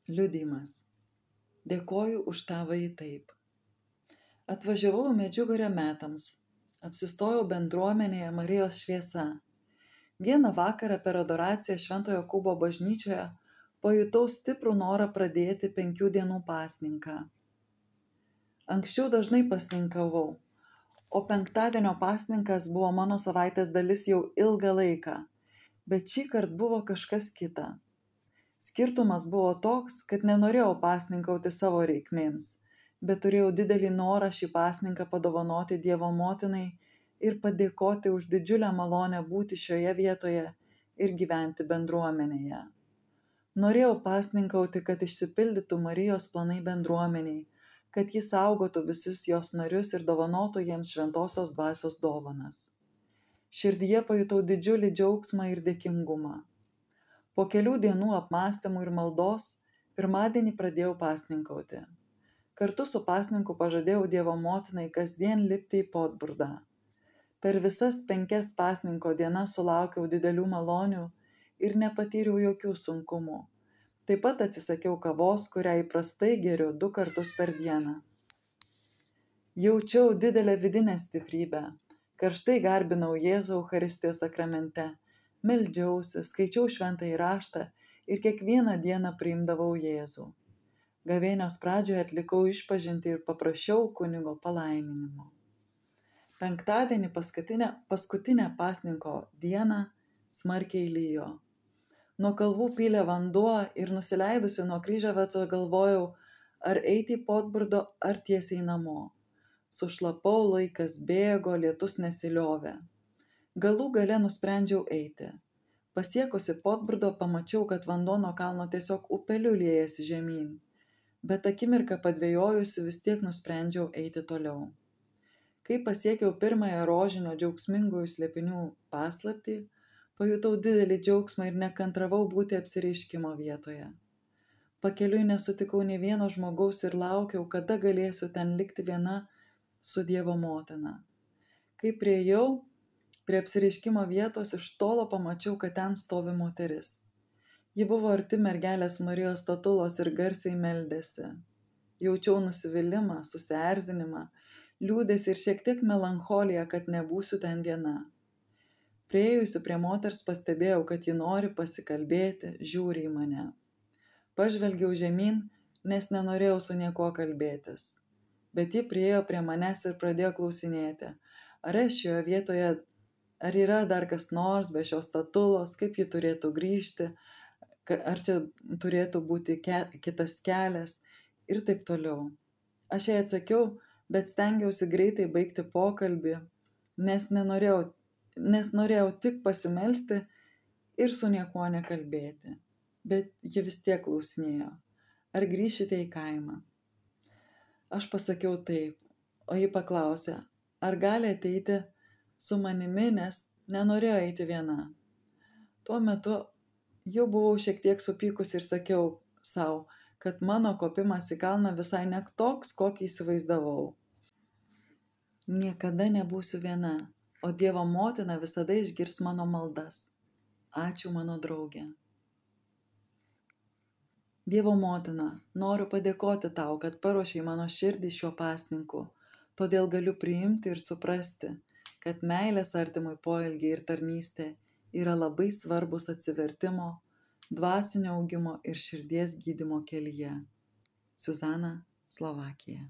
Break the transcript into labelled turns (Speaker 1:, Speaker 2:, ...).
Speaker 1: Liudijimas. Dėkoju už tavąjį taip. Atvažiavau į Medžiugorję metams. Apsistojau bendruomenėje Marijos šviesa. Vieną vakarą per adoraciją Šventojo Jokūbo bažnyčioje pajutau stiprų norą pradėti 5 dienų pasninką. Anksčiau dažnai pasninkavau, o penktadienio pasninkas buvo mano savaitės dalis jau ilgą laiką, bet šįkart buvo kažkas kita. Skirtumas buvo toks, kad nenorėjau pasninkauti savo reikmėms, bet turėjau didelį norą šį pasninką padovanoti Dievo motinai ir padėkoti už didžiulę malonę būti šioje vietoje ir gyventi bendruomenėje. Norėjau pasninkauti, kad išsipildytų Marijos planai bendruomeniai, kad jis saugotų visus jos narius ir dovanotų jiems šventosios dvasios dovanas. Širdyje pajutau didžiulį džiaugsmą ir dėkingumą. Po kelių dienų apmąstymų ir maldos, pirmadienį pradėjau pasninkauti. Kartu su pasninku pažadėjau Dievo motinai kasdien lipti į Podburdą. Per visas 5 pasninko dienas sulaukiau didelių malonių ir nepatyriau jokių sunkumų. Taip pat atsisakiau kavos, kurią įprastai geriu 2 kartus per dieną. Jaučiau didelę vidinę stiprybę. Karštai garbinau Jėzų Eucharistijos sakramente. Meldžiausi, skaičiau šventąjį raštą ir kiekvieną dieną priimdavau Jėzų. Gavėnios pradžioje atlikau išpažintį ir paprašiau kunigo palaiminimo. Penktadienį paskutinę pasninko dieną smarkiai lijo. Nuo kalvų pylė vanduo ir nusileidusi nuo Kryževeco galvojau, ar eiti į Podburdą, ar tiesiai namo. Sušlapau, laikas bėgo, lietus nesiliovė. Galų gale nusprendžiau eiti. Pasiekusi Podburdo pamačiau, kad vanduo nuo kalno tiesiog upeliu liejasi žemyn, bet akimirką padvejojusi vis tiek nusprendžiau eiti toliau. Kai pasiekiau pirmąją rožinio džiaugsmingųjų slėpinių paslaptį, pajutau didelį džiaugsmą ir nekantravau būti apsireiškimo vietoje. Pakeliui nesutikau nė vieno žmogaus ir laukiau, kada galėsiu ten likti viena su Dievo motina. Kai priėjau prie apsireiškimo vietos, iš tolo pamačiau, kad ten stovi moteris. Ji buvo arti mergelės Marijos statulos ir garsiai meldėsi. Jaučiau nusivylimą, susierzinimą, liūdesį ir šiek tiek melancholiją, kad nebūsiu ten viena. Priėjusi prie moters pastebėjau, kad ji nori pasikalbėti, žiūri į mane. Pažvelgiau žemyn, nes nenorėjau su niekuo kalbėtis. Bet ji priėjo prie manęs ir pradėjo klausinėti, ar yra dar kas nors be šios statulos, kaip ji turėtų grįžti, ar čia turėtų būti kitas kelias ir taip toliau. Aš jai atsakiau, bet stengiausi greitai baigti pokalbį, nes norėjau tik pasimelsti ir su niekuo nekalbėti. Bet ji vis tiek klausinėjo, ar grįšite į kaimą. Aš pasakiau taip, o ji paklausė, ar gali ateiti su manimi, nes nenorėjo eiti viena. Tuo metu jau buvau šiek tiek supykus ir sakiau sau, kad mano kopimas į kalną visai ne toks, kokį įsivaizdavau. Niekada nebūsiu viena, o Dievo motina visada išgirs mano maldas. Ačiū, mano draugė. Dievo motina, noriu padėkoti tau, kad paruošei mano širdį šiuo pasninku, todėl galiu priimti ir suprasti, kad meilės artimui poelgiai ir tarnystė yra labai svarbus atsivertimo, dvasinio augimo ir širdies gydymo kelyje. Zuzana, Slovakija.